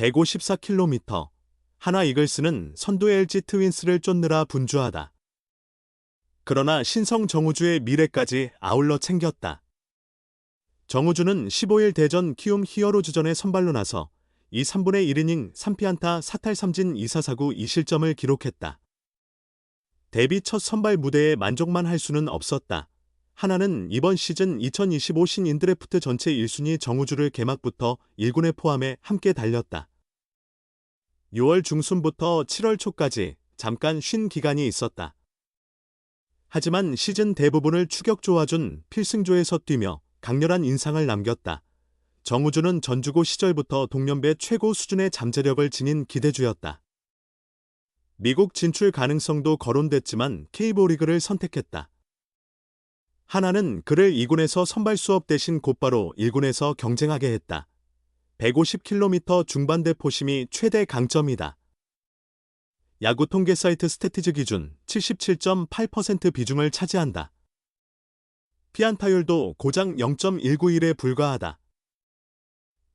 154km. 하나 이글스는 선두 LG 트윈스를 쫓느라 분주하다. 그러나 신성 정우주의 미래까지 아울러 챙겼다. 정우주는 15일 대전 키움 히어로즈전에 선발로 나서 2, 3분의 1이닝 3피안타 4탈 3진 2사사구 2실점을 기록했다. 데뷔 첫 선발 무대에 만족만 할 수는 없었다. 하나는 이번 시즌 2025 신인드래프트 전체 1순위 정우주를 개막부터 1군에 포함해 함께 달렸다. 6월 중순부터 7월 초까지 잠깐 쉰 기간이 있었다. 하지만 시즌 대부분을 추격 조아준 필승조에서 뛰며 강렬한 인상을 남겼다. 정우주는 전주고 시절부터 동년배 최고 수준의 잠재력을 지닌 기대주였다. 미국 진출 가능성도 거론됐지만 K리그를 선택했다. 하나는 그를 2군에서 선발 수업 대신 곧바로 1군에서 경쟁하게 했다. 150km 중반대 포심이 최대 강점이다. 야구 통계 사이트 스태티즈 기준 77.8% 비중을 차지한다. 피안타율도 고작 0.191에 불과하다.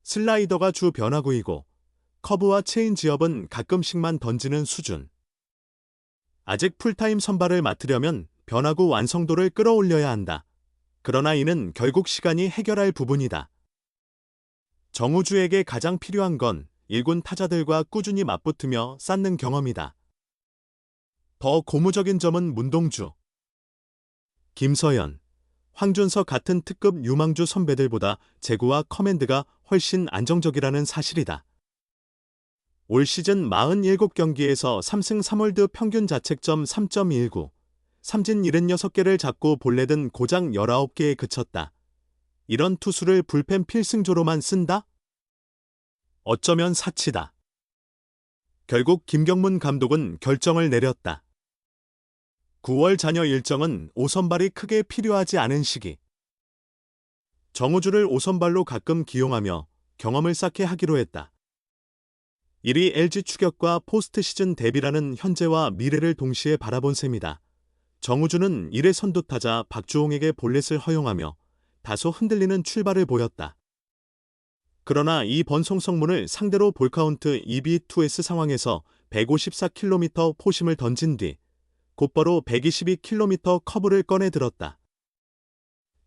슬라이더가 주 변화구이고 커브와 체인지업은 가끔씩만 던지는 수준. 아직 풀타임 선발을 맡으려면 변화구 완성도를 끌어올려야 한다. 그러나 이는 결국 시간이 해결할 부분이다. 정우주에게 가장 필요한 건 1군 타자들과 꾸준히 맞붙으며 쌓는 경험이다. 더 고무적인 점은 문동주, 김서현, 황준서 같은 특급 유망주 선배들보다 제구와 커맨드가 훨씬 안정적이라는 사실이다. 올 시즌 47경기에서 3승 3홀드 평균 자책점 3.19, 삼진 76개를 잡고 볼넷은 고작 19개에 그쳤다. 이런 투수를 불펜 필승조로만 쓴다? 어쩌면 사치다. 결국 김경문 감독은 결정을 내렸다. 9월 잔여 일정은 5선발이 크게 필요하지 않은 시기. 정우주를 5선발로 가끔 기용하며 경험을 쌓게 하기로 했다. 이리 LG 추격과 포스트 시즌 대비라는 현재와 미래를 동시에 바라본 셈이다. 정우주는 1회 선두타자 박주홍에게 볼넷을 허용하며 다소 흔들리는 출발을 보였다. 그러나 이 번송성문을 상대로 볼카운트 2비2S 상황에서 154km 포심을 던진 뒤 곧바로 122km 커브를 꺼내 들었다.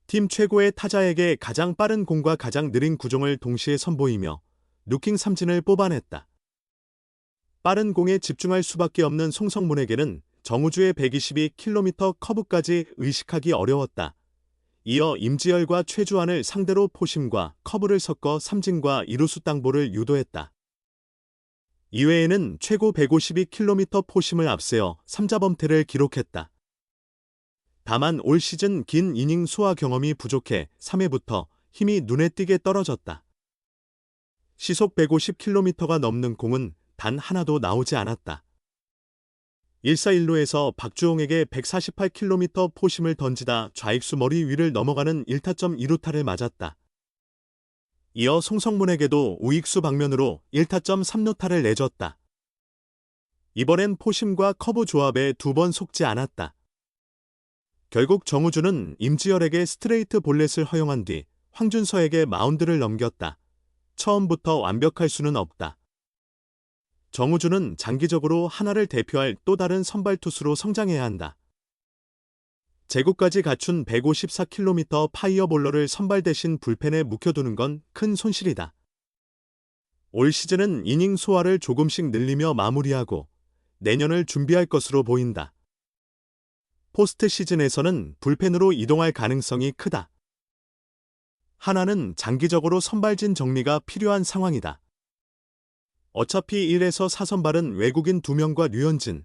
팀 최고의 타자에게 가장 빠른 공과 가장 느린 구종을 동시에 선보이며 루킹 삼진을 뽑아냈다. 빠른 공에 집중할 수밖에 없는 송성문에게는 정우주의 122km 커브까지 의식하기 어려웠다. 이어 임지열과 최주환을 상대로 포심과 커브를 섞어 삼진과 이루수 땅볼을 유도했다. 이외에는 최고 152km 포심을 앞세워 3자범퇴를 기록했다. 다만 올 시즌 긴 이닝 소화 경험이 부족해 3회부터 힘이 눈에 띄게 떨어졌다. 시속 150km가 넘는 공은 단 하나도 나오지 않았다. 1사1루에서 박주홍에게 148km 포심을 던지다 좌익수 머리 위를 넘어가는 1타점 2루타를 맞았다. 이어 송성문에게도 우익수 방면으로 1타점 3루타를 내줬다. 이번엔 포심과 커브 조합에 2번 속지 않았다. 결국 정우주는 임지열에게 스트레이트 볼넷을 허용한 뒤 황준서에게 마운드를 넘겼다. 처음부터 완벽할 수는 없다. 정우주는 장기적으로 하나를 대표할 또 다른 선발 투수로 성장해야 한다. 제구까지 갖춘 154km 파이어볼러를 선발 대신 불펜에 묵혀두는 건 큰 손실이다. 올 시즌은 이닝 소화를 조금씩 늘리며 마무리하고 내년을 준비할 것으로 보인다. 포스트 시즌에서는 불펜으로 이동할 가능성이 크다. 하나는 장기적으로 선발진 정리가 필요한 상황이다. 어차피 1에서 4선발은 외국인 2명과 류현진,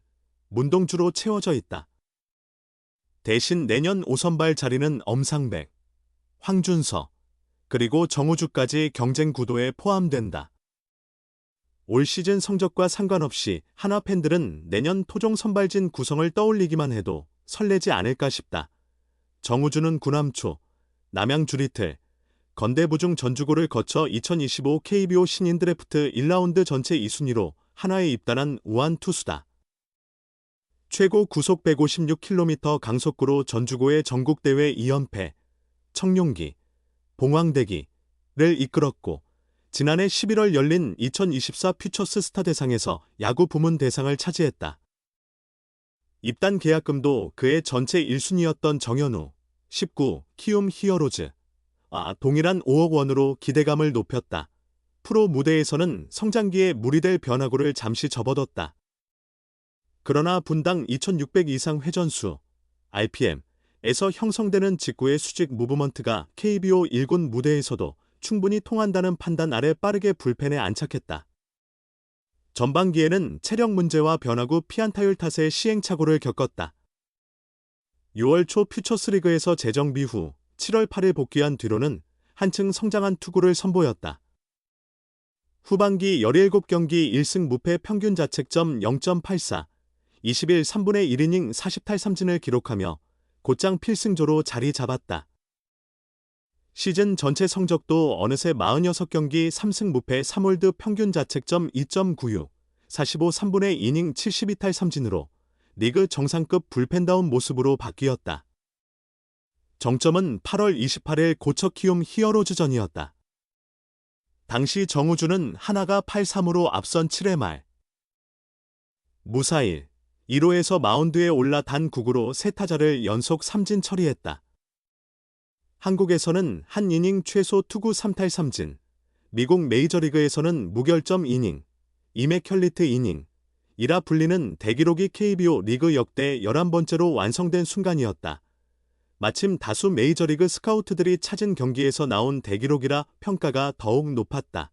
문동주로 채워져 있다. 대신 내년 5선발 자리는 엄상백, 황준서, 그리고 정우주까지 경쟁 구도에 포함된다. 올 시즌 성적과 상관없이 하나 팬들은 내년 토종 선발진 구성을 떠올리기만 해도 설레지 않을까 싶다. 정우주는 구남초, 남양 주리틀, 건대부중 전주고를 거쳐 2025 KBO 신인드래프트 1라운드 전체 2순위로 한화에 입단한 우한 투수다. 최고 구속 156km 강속구로 전주고의 전국대회 2연패, 청룡기, 봉황대기를 이끌었고 지난해 11월 열린 2024 퓨처스 스타 대상에서 야구 부문 대상을 차지했다. 입단 계약금도 그의 전체 1순위였던 정현우, 19, 키움 히어로즈, 동일한 5억 원으로 기대감을 높였다. 프로 무대에서는 성장기에 무리될 변화구를 잠시 접어뒀다. 그러나 분당 2600 이상 회전수, RPM에서 형성되는 직구의 수직 무브먼트가 KBO 1군 무대에서도 충분히 통한다는 판단 아래 빠르게 불펜에 안착했다. 전반기에는 체력 문제와 변화구 피안타율 탓에 시행착오를 겪었다. 6월 초 퓨처스리그에서 재정비 후 7월 8일 복귀한 뒤로는 한층 성장한 투구를 선보였다. 후반기 17경기 1승 무패 평균 자책점 0.84, 20일 3분의 1이닝 40탈삼진을 기록하며 곧장 필승조로 자리 잡았다. 시즌 전체 성적도 어느새 46경기 3승 무패 3홀드 평균 자책점 2.96, 45 3분의 2이닝 72탈삼진으로 리그 정상급 불펜다운 모습으로 바뀌었다. 정점은 8월 28일 고척 키움 히어로즈전이었다. 당시 정우주는 하나가 8-3으로 앞선 7회 말 무사일 1호에서 마운드에 올라 단 9구로 세 타자를 연속 삼진 처리했다. 한국에서는 한 이닝 최소 투구 3탈삼진, 미국 메이저리그에서는 무결점 이닝, 이맥켈리트 이닝이라 불리는 대기록이 KBO 리그 역대 11번째로 완성된 순간이었다. 마침 다수 메이저리그 스카우트들이 찾은 경기에서 나온 대기록이라 평가가 더욱 높았다.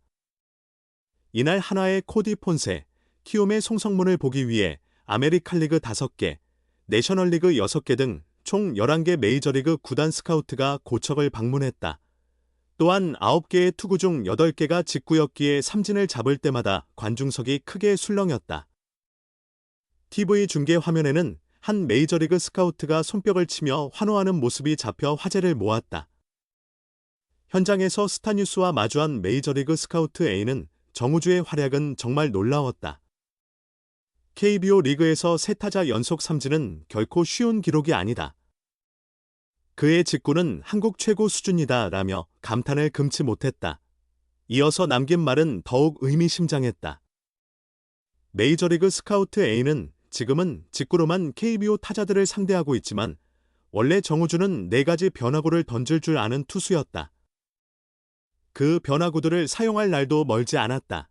이날 한화의 코디 폰세, 키움의 송성문을 보기 위해 아메리칸리그 5개, 내셔널리그 6개 등 총 11개 메이저리그 구단 스카우트가 고척을 방문했다. 또한 9개의 투구 중 8개가 직구였기에 삼진을 잡을 때마다 관중석이 크게 술렁였다. TV 중계 화면에는 한 메이저리그 스카우트가 손뼉을 치며 환호하는 모습이 잡혀 화제를 모았다. 현장에서 스타뉴스와 마주한 메이저리그 스카우트 A는 정우주의 활약은 정말 놀라웠다. KBO 리그에서 세 타자 연속 삼진은 결코 쉬운 기록이 아니다. 그의 직구는 한국 최고 수준이다 라며 감탄을 금치 못했다. 이어서 남긴 말은 더욱 의미심장했다. 메이저리그 스카우트 A는 지금은 직구로만 KBO 타자들을 상대하고 있지만 원래 정우주는 4가지 변화구를 던질 줄 아는 투수였다. 그 변화구들을 사용할 날도 멀지 않았다.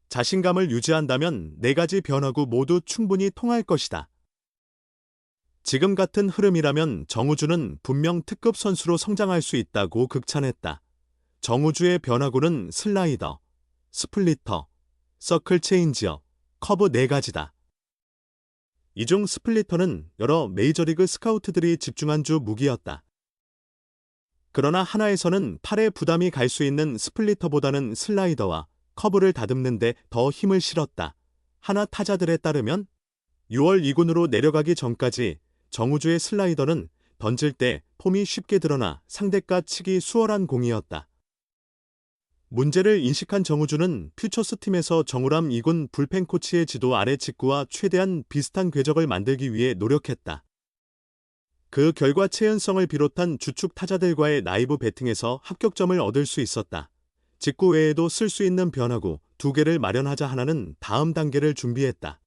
자신감을 유지한다면 4가지 변화구 모두 충분히 통할 것이다. 지금 같은 흐름이라면 정우주는 분명 특급 선수로 성장할 수 있다고 극찬했다. 정우주의 변화구는 슬라이더, 스플리터, 서클 체인지업, 커브 4가지다. 이 중 스플리터는 여러 메이저리그 스카우트들이 집중한 주 무기였다. 그러나 한화에서는 팔에 부담이 갈 수 있는 스플리터보다는 슬라이더와 커브를 다듬는데 더 힘을 실었다. 한화 타자들에 따르면 6월 2군으로 내려가기 전까지 정우주의 슬라이더는 던질 때 폼이 쉽게 드러나 상대가 치기 수월한 공이었다. 문제를 인식한 정우주는 퓨처스 팀에서 정우람 2군 불펜 코치의 지도 아래 직구와 최대한 비슷한 궤적을 만들기 위해 노력했다. 그 결과 최은성을 비롯한 주축 타자들과의 라이브 배팅에서 합격점을 얻을 수 있었다. 직구 외에도 쓸 수 있는 변화구 2개를 마련하자 하나는 다음 단계를 준비했다.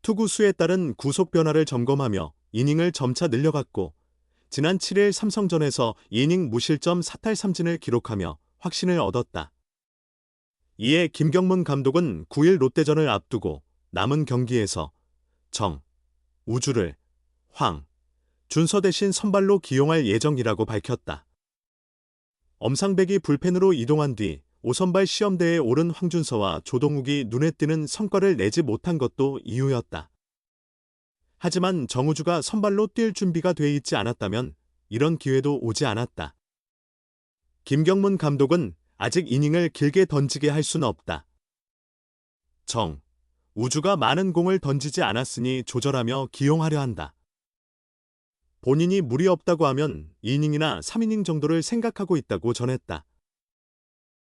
투구수에 따른 구속 변화를 점검하며 이닝을 점차 늘려갔고 지난 7일 삼성전에서 이닝 무실점 4탈삼진을 기록하며 확신을 얻었다. 이에 김경문 감독은 9일 롯데전을 앞두고 남은 경기에서 정, 우주를 황, 준서 대신 선발로 기용할 예정이라고 밝혔다. 엄상백이 불펜으로 이동한 뒤 5선발 시험대에 오른 황준서와 조동욱이 눈에 띄는 성과를 내지 못한 것도 이유였다. 하지만 정우주가 선발로 뛸 준비가 돼 있지 않았다면 이런 기회도 오지 않았다. 김경문 감독은 아직 이닝을 길게 던지게 할 수는 없다. 정, 우주가 많은 공을 던지지 않았으니 조절하며 기용하려 한다. 본인이 무리 없다고 하면 2이닝이나 3이닝 정도를 생각하고 있다고 전했다.